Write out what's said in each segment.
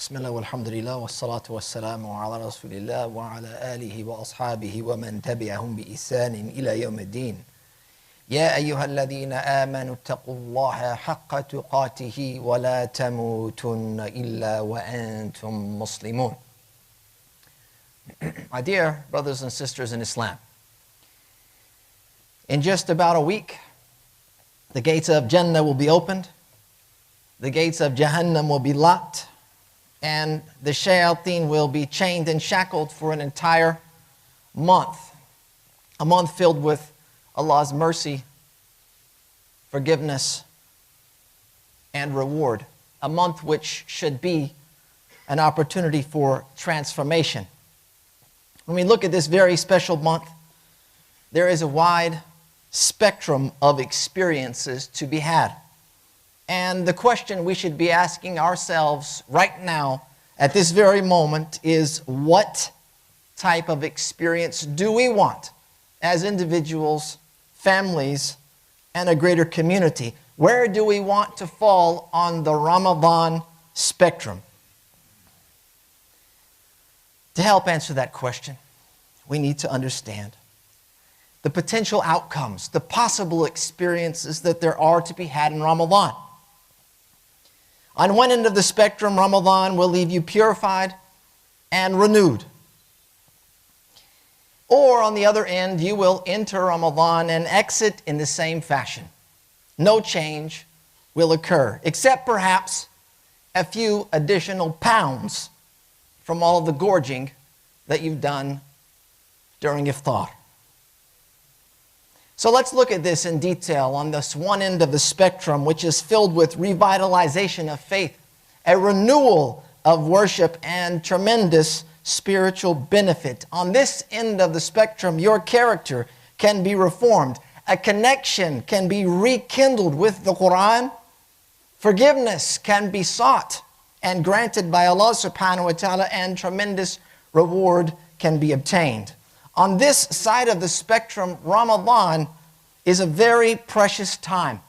Bismillah walhamdulillah wassalatu wassalamu ala rasulillah wa ala alihi wa ashabihi wa man tabi'ahum bi isanin ila yawm ad-din. Ya ayyuhalladhina amanu taqullaha haqqa tuqatihi wa la tamutunna illa wa antum muslimun. My dear brothers and sisters in Islam, in just about a week, the gates of Jannah will be opened, the gates of Jahannam will be locked, and the shayateen will be chained and shackled for an entire month. A month filled with Allah's mercy, forgiveness, and reward. A month which should be an opportunity for transformation. When we look at this very special month, there is a wide spectrum of experiences to be had. And the question we should be asking ourselves right now, at this very moment, is what type of experience do we want as individuals, families, and a greater community? Where do we want to fall on the Ramadan spectrum? To help answer that question, we need to understand the potential outcomes, the possible experiences that there are to be had in Ramadan. On one end of the spectrum, Ramadan will leave you purified and renewed. Or on the other end, you will enter Ramadan and exit in the same fashion. No change will occur, except perhaps a few additional pounds from all of the gorging that you've done during iftar. So let's look at this in detail on this one end of the spectrum, which is filled with revitalization of faith, a renewal of worship, and tremendous spiritual benefit. On this end of the spectrum, your character can be reformed. A connection can be rekindled with the Quran. Forgiveness can be sought and granted by Allah subhanahu wa ta'ala, and tremendous reward can be obtained. On this side of the spectrum, Ramadan is a very precious time.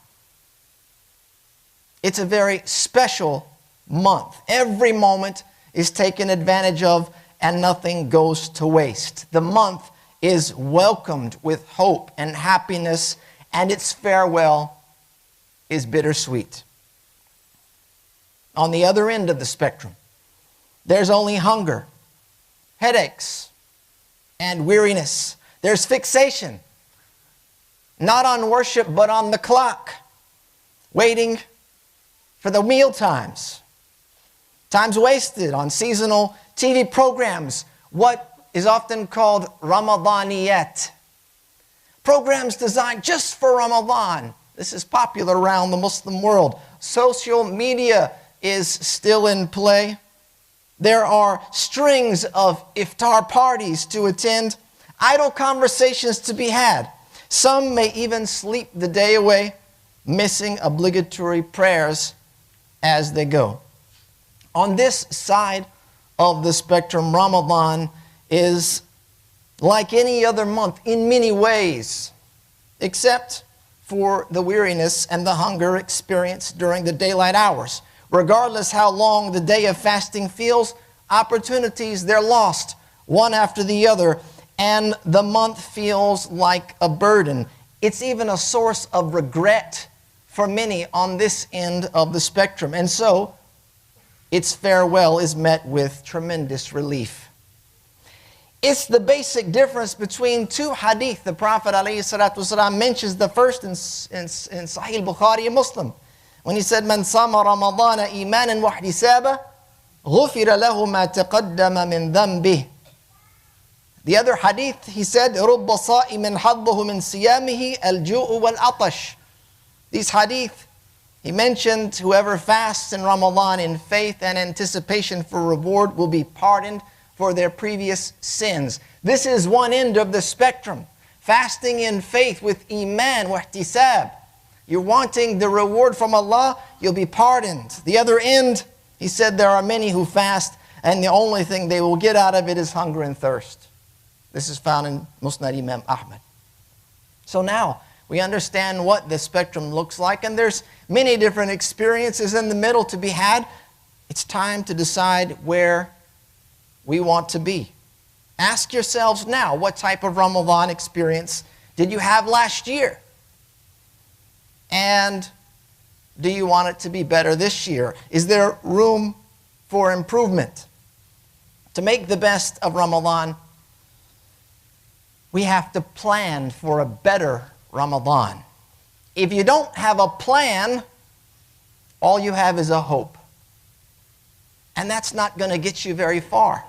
It's a very special month. Every moment is taken advantage of and nothing goes to waste. The month is welcomed with hope and happiness, and its farewell is bittersweet. On the other end of the spectrum, there's only hunger, headaches, and weariness. There's fixation, not on worship, but on the clock, waiting for the meal times. Time's wasted on seasonal TV programs, what is often called Ramadaniyat. Programs designed just for Ramadan. This is popular around the Muslim world. Social media is still in play. There are strings of iftar parties to attend, idle conversations to be had. Some may even sleep the day away, missing obligatory prayers as they go. On this side of the spectrum, Ramadan is like any other month in many ways, except for the weariness and the hunger experienced during the daylight hours. Regardless how long the day of fasting feels, opportunities, they're lost one after the other, and the month feels like a burden. It's even a source of regret for many on this end of the spectrum. And so, its farewell is met with tremendous relief. It's the basic difference between two hadith. The Prophet ﷺ mentions the first in Sahih Bukhari and Muslim, when he said, "Man sama Ramadana imanan wa ihtisaba, ghufira lahu ma taqaddama min dhanbih." The other hadith, he said, "Rubba sa'imin haddahu min siyamihi al-ju'u wal-atash." These hadith, he mentioned, whoever fasts in Ramadan in faith and anticipation for reward will be pardoned for their previous sins. This is one end of the spectrum. Fasting in faith with iman wa ihtisab. You're wanting the reward from Allah, you'll be pardoned. The other end, he said, there are many who fast, and the only thing they will get out of it is hunger and thirst. This is found in Musnad Imam Ahmad. So now, we understand what the spectrum looks like, and there's many different experiences in the middle to be had. It's time to decide where we want to be. Ask yourselves now, what type of Ramadan experience did you have last year? And do you want it to be better this year? Is there room for improvement? To make the best of Ramadan, we have to plan for a better Ramadan. If you don't have a plan, all you have is a hope. And that's not going to get you very far.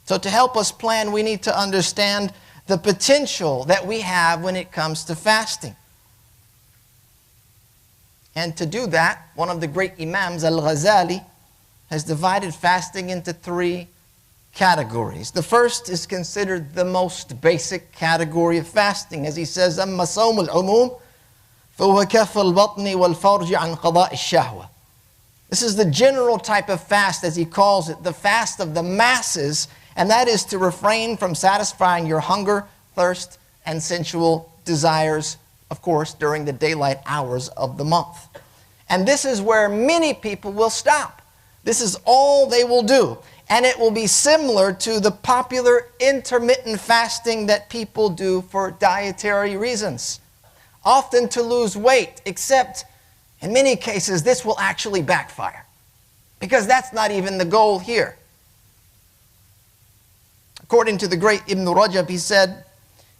So to help us plan, we need to understand the potential that we have when it comes to fasting. And to do that, one of the great Imams, Al-Ghazali, has divided fasting into 3 categories. The first is considered the most basic category of fasting. As he says, أَمَّا صَوْمُ الْعُمُومِ فَهُوَ كَفَّ الْبَطْنِ وَالْفَرْجِ عَنْ قَضَاءِ الشَّهْوَةِ. This is the general type of fast, as he calls it, the fast of the masses, and that is to refrain from satisfying your hunger, thirst, and sensual desires, of course, during the daylight hours of the month. And this is where many people will stop. This is all they will do. And it will be similar to the popular intermittent fasting that people do for dietary reasons, often to lose weight, except in many cases this will actually backfire, because that's not even the goal here. According to the great Ibn Rajab, he said,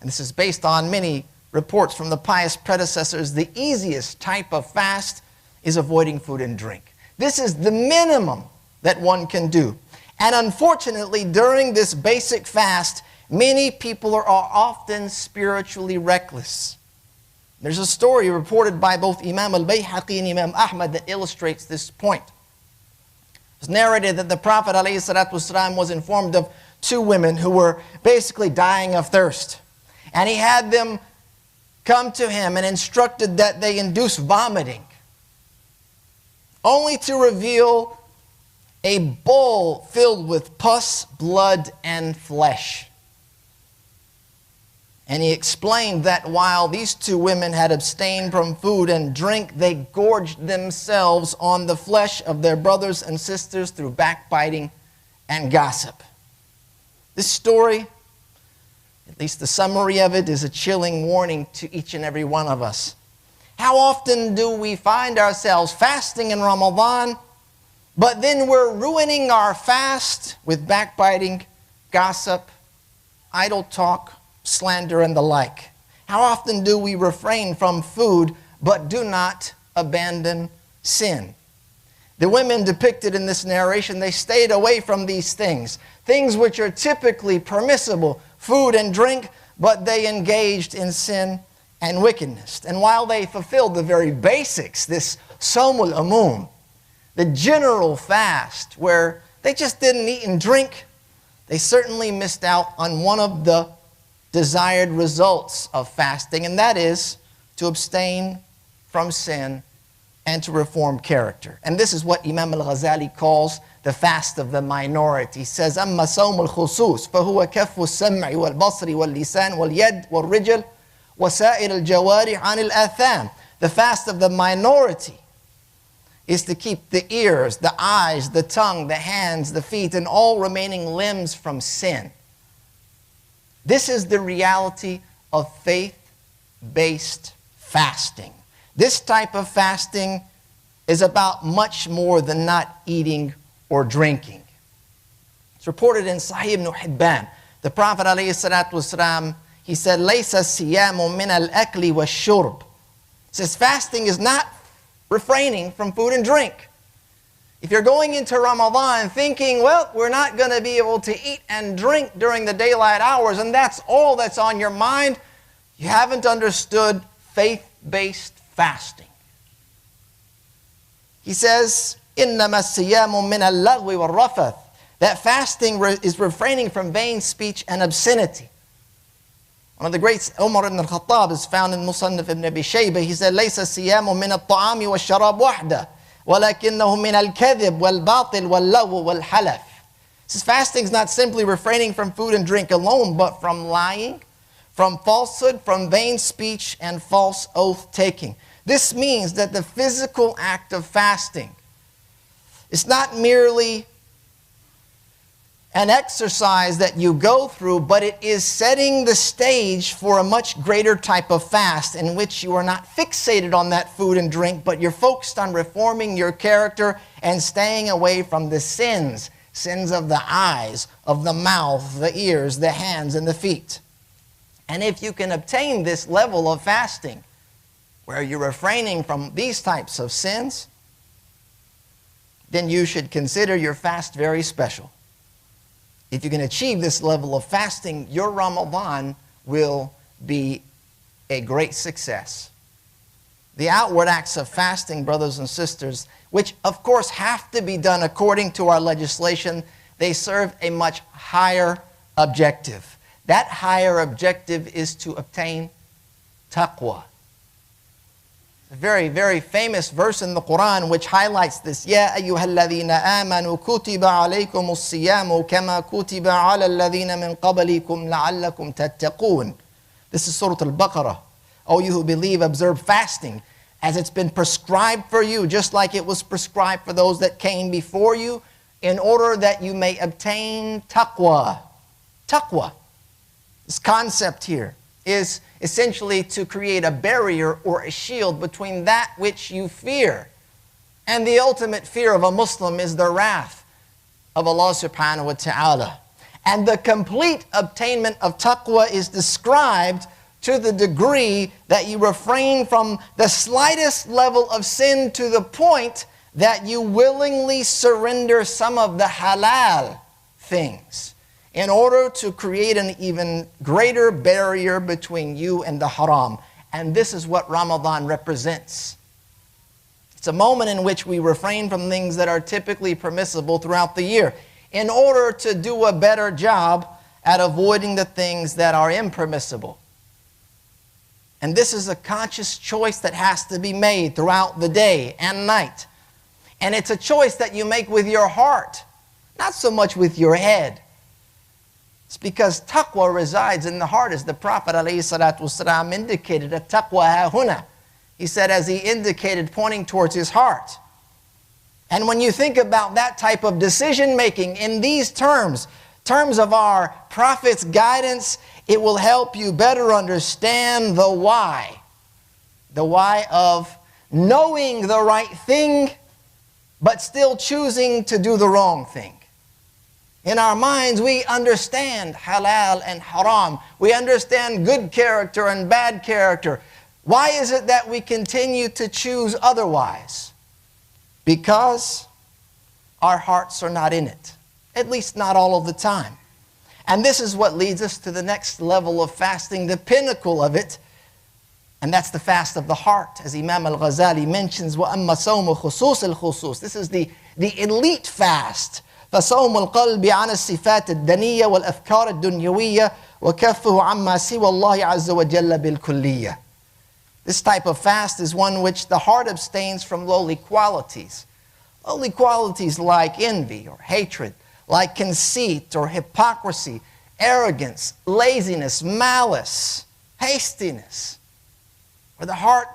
and this is based on many reports from the pious predecessors, the easiest type of fast is avoiding food and drink. This is the minimum that one can do. And unfortunately, during this basic fast, many people are often spiritually reckless. There's a story reported by both Imam al-Bayhaqi and Imam Ahmad that illustrates this point. It's narrated that the Prophet ﷺ was informed of 2 women who were basically dying of thirst. And he had them come to him and instructed that they induce vomiting, only to reveal a bowl filled with pus, blood, and flesh. And he explained that while these 2 women had abstained from food and drink, they gorged themselves on the flesh of their brothers and sisters through backbiting and gossip. This story, at least the summary of it, is a chilling warning to each and every one of us. How often do we find ourselves fasting in Ramadan, but then we're ruining our fast with backbiting, gossip, idle talk, slander, and the like? How often do we refrain from food but do not abandon sin? The women depicted in this narration, they stayed away from these things which are typically permissible, food and drink, but they engaged in sin and wickedness. And while they fulfilled the very basics, this Sawmul Umum, the general fast where they just didn't eat and drink, they certainly missed out on one of the desired results of fasting, and that is to abstain from sin and to reform character. And this is what Imam al-Ghazali calls the fast of the minority. He says, أَمَّا صَوْمُ الْخُصُوصِ فَهُوَ كَفُّ السَّمْعِ وَالْبَصْرِ وَاللِّسَانِ وَالْيَدِ وَالرِّجْلِ وَسَائِرِ الْجَوَارِحِ عَنِ الْآثَامِ. The fast of the minority is to keep the ears, the eyes, the tongue, the hands, the feet, and all remaining limbs from sin. This is the reality of faith-based fasting. This type of fasting is about much more than not eating or drinking. It's reported in Sahih ibn Hibban. The Prophet ﷺ, he said, لَيْسَ السِّيَامُ مِنَ الْأَكْلِ وَالشُّرْبِ. He says fasting is not refraining from food and drink. If you're going into Ramadan thinking, well, we're not going to be able to eat and drink during the daylight hours, and that's all that's on your mind, you haven't understood faith-based fasting. He says, إِنَّمَا الصِّيَامُ مِنَ اللَّغْوِ وَالرَّفَثِ. That fasting is refraining from vain speech and obscenity. One of the greats, Umar ibn al-Khattab, is found in Musannaf ibn Abi Shaybah. He said, لَيْسَ الصِّيَامُ مِنَ الطَّعَامِ وَالشَّرَابِ وَحْدَهِ وَلَكِنَّهُ مِنَ الْكَذِبِ وَالْبَاطِلِ وَاللَّغْوِ وَالْحَلَفِ. This fasting is not simply refraining from food and drink alone, but from lying, from falsehood, from vain speech, and false oath-taking. This means that the physical act of fasting It's not merely an exercise that you go through, but it is setting the stage for a much greater type of fast in which you are not fixated on that food and drink, but you're focused on reforming your character and staying away from the sins of the eyes, of the mouth, the ears, the hands, and the feet. And if you can obtain this level of fasting, where you're refraining from these types of sins, then you should consider your fast very special. If you can achieve this level of fasting, your Ramadan will be a great success. The outward acts of fasting, brothers and sisters, which of course have to be done according to our legislation, they serve a much higher objective. That higher objective is to obtain taqwa. A very, very famous verse in the Quran which highlights this. يَا أَيُّهَا الَّذِينَ آمَنُوا كُتِبَ عَلَيْكُمُ الصِّيَامُ كَمَا كُتِبَ عَلَى الَّذِينَ مِنْ قَبْلِكُمْ لَعَلَّكُمْ تَتَّقُونَ. This is Surah Al-Baqarah. O you who believe, observe fasting as it's been prescribed for you, just like it was prescribed for those that came before you, in order that you may obtain taqwa. Taqwa. This concept here is essentially to create a barrier or a shield between that which you fear. And the ultimate fear of a Muslim is the wrath of Allah subhanahu wa ta'ala. And the complete obtainment of taqwa is described to the degree that you refrain from the slightest level of sin to the point that you willingly surrender some of the halal things in order to create an even greater barrier between you and the haram. And this is what Ramadan represents. It's a moment in which we refrain from things that are typically permissible throughout the year in order to do a better job at avoiding the things that are impermissible. And this is a conscious choice that has to be made throughout the day and night. And it's a choice that you make with your heart, not so much with your head. It's because taqwa resides in the heart, as the Prophet ﷺ indicated, at-taqwa hahuna. He said, as he indicated, pointing towards his heart. And when you think about that type of decision making in these terms of our Prophet's guidance, it will help you better understand the why. The why of knowing the right thing, but still choosing to do the wrong thing. In our minds, we understand halal and haram. We understand good character and bad character. Why is it that we continue to choose otherwise? Because our hearts are not in it. At least not all of the time. And this is what leads us to the next level of fasting, the pinnacle of it. And that's the fast of the heart. As Imam al-Ghazali mentions, وَأَمَّا صَوْمُ خُصُوصِ الْخُصُوصِ. This is the elite fast. فصوم القلب عن الصفات الدنية والأفكار الدنيوية وكفه عما سوى الله عز وجل بالكلية. This type of fast is one which the heart abstains from lowly qualities. Lowly qualities like envy or hatred, like conceit or hypocrisy, arrogance, laziness, malice, hastiness. Where the heart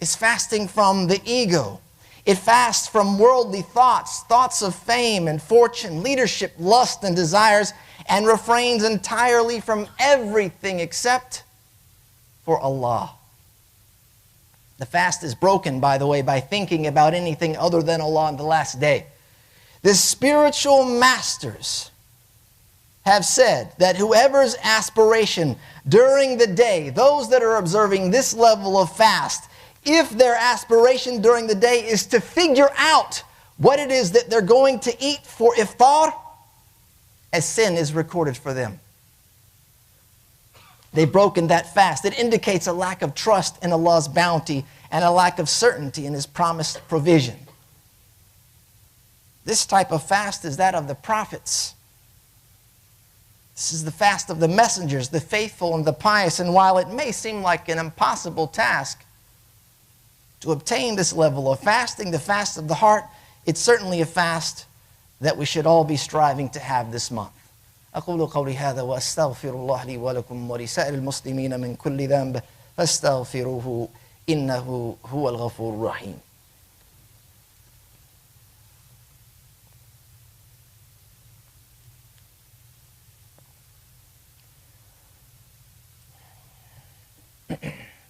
is fasting from the ego. It fasts from worldly thoughts, thoughts of fame and fortune, leadership, lust, and desires, and refrains entirely from everything except for Allah. The fast is broken, by the way, by thinking about anything other than Allah on the last day. The spiritual masters have said that whoever's aspiration during the day, those that are observing this level of fast, if their aspiration during the day is to figure out what it is that they're going to eat for iftar, a sin is recorded for them. They've broken that fast. It indicates a lack of trust in Allah's bounty and a lack of certainty in His promised provision. This type of fast is that of the prophets. This is the fast of the messengers, the faithful and the pious. And while it may seem like an impossible task to obtain this level of fasting, the fast of the heart, it's certainly a fast that we should all be striving to have this month. أقول قولي هذا وأستغفر الله لي ولكم ولسائر المسلمين من كل ذنب فاستغفروه إنه هو الغفور الرحيم.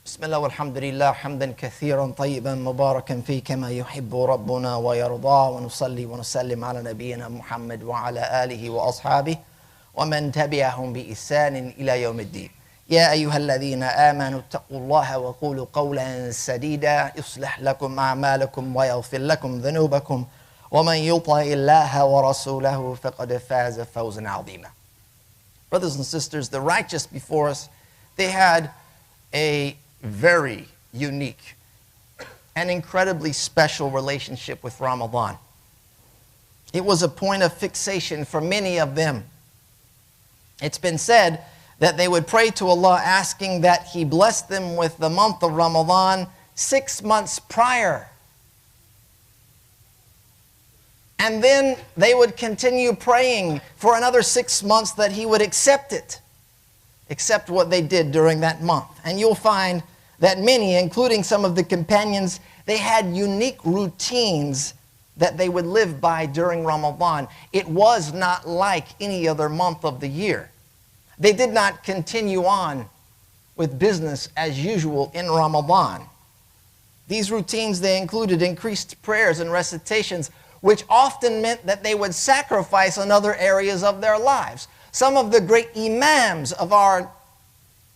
بسم الله والحمد لله حمدا كثيرا طيبا مباركا فيه كما يحب ربنا ويرضى ونصلي ونسلم على نبينا محمد وعلى آله وأصحابه ومن تبعهم بإحسان إلى يوم الدين. يا أيها الذين آمنوا اتقوا الله وقولوا قولا سديدا يصلح لكم أعمالكم ويغفر لكم ذنوبكم ومن يطع الله ورسوله فقد فاز فوزا عظيما. Brothers and sisters, the righteous before us, they had a very unique and incredibly special relationship with Ramadan. It was a point of fixation for many of them. It's been said that they would pray to Allah asking that He bless them with the month of Ramadan 6 months prior. And then they would continue praying for another 6 months that He would accept it, accept what they did during that month. And you'll find that many, including some of the companions, they had unique routines that they would live by during Ramadan. It was not like any other month of the year. They did not continue on with business as usual in Ramadan. These routines, they included increased prayers and recitations, which often meant that they would sacrifice on other areas of their lives. Some of the great imams of our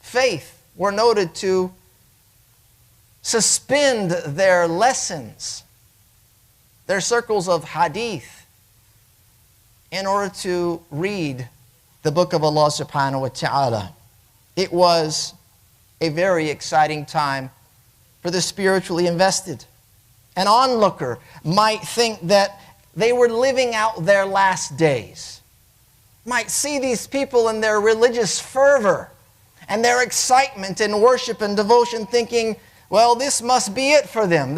faith were noted to suspend their lessons, their circles of hadith, in order to read the book of Allah subhanahu wa ta'ala. It was a very exciting time for the spiritually invested. An onlooker might think that they were living out their last days, might see these people in their religious fervor and their excitement in worship and devotion, thinking, well, this must be it for them.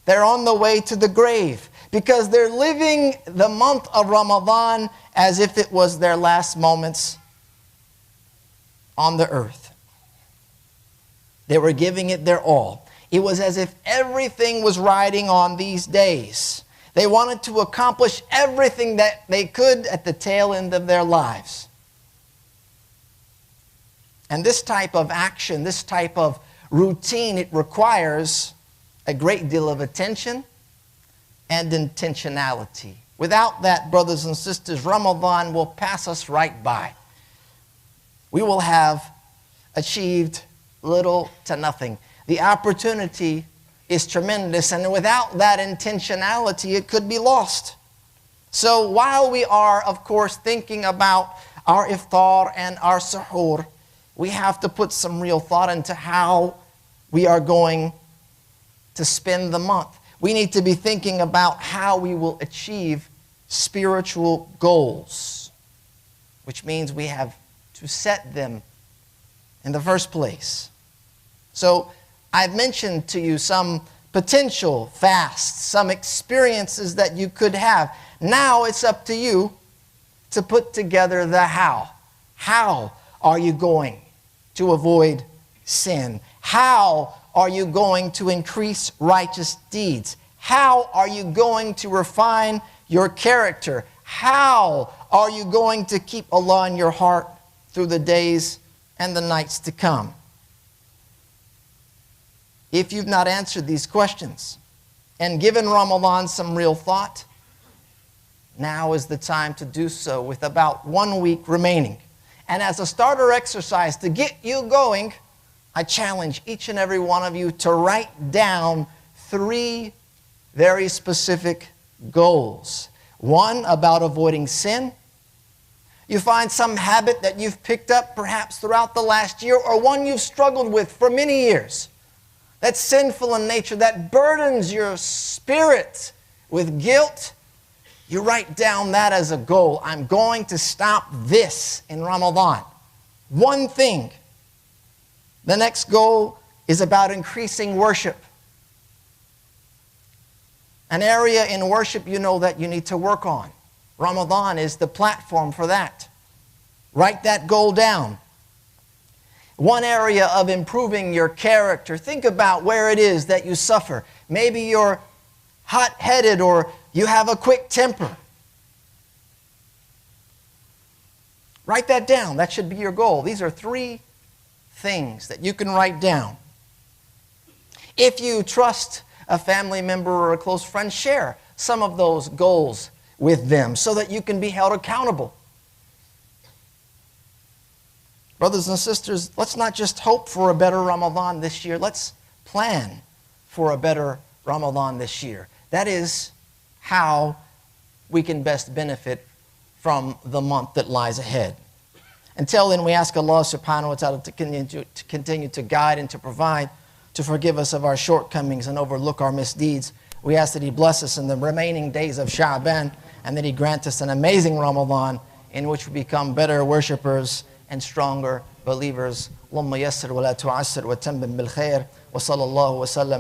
They're on the way to the grave because they're living the month of Ramadan as if it was their last moments on the earth. They were giving it their all. It was as if everything was riding on these days. They wanted to accomplish everything that they could at the tail end of their lives. And this type of action, this type of routine, it requires a great deal of attention and intentionality. Without that, brothers and sisters, Ramadan will pass us right by. We will have achieved little to nothing. The opportunity is tremendous, and without that intentionality, it could be lost. So while we are, of course, thinking about our iftar and our suhoor, we have to put some real thought into how we are going to spend the month. We need to be thinking about how we will achieve spiritual goals, which means we have to set them in the first place. So I've mentioned to you some potential fasts, some experiences that you could have. Now it's up to you to put together the how. How are you going to avoid sin? How are you going to increase righteous deeds? How are you going to refine your character? How are you going to keep Allah in your heart through the days and the nights to come? If you've not answered these questions and given Ramadan some real thought, now is the time to do so with about 1 week remaining. And as a starter exercise to get you going, I challenge each and every one of you to write down 3 very specific goals. 1, about avoiding sin. You find some habit that you've picked up perhaps throughout the last year, or one you've struggled with for many years. That's sinful in nature, that burdens your spirit with guilt. You write down that as a goal. I'm going to stop this in Ramadan. 1 thing. The next goal is about increasing worship. An area in worship you know that you need to work on. Ramadan is the platform for that. Write that goal down. 1 area of improving your character. Think about where it is that you suffer. Maybe you're hot-headed or you have a quick temper. Write that down. That should be your goal. These are 3 things that you can write down. If you trust a family member or a close friend, share some of those goals with them so that you can be held accountable. Brothers and sisters, let's not just hope for a better Ramadan this year. Let's plan for a better Ramadan this year. That is how we can best benefit from the month that lies ahead. Until then, we ask Allah subhanahu wa ta'ala to continue to guide and to provide, to forgive us of our shortcomings and overlook our misdeeds. We ask that He bless us in the remaining days of Sha'ban and that He grant us an amazing Ramadan in which we become better worshipers and stronger believers. اللهم يسر ولا تعسر وتمم بالخير وصلى الله وسلم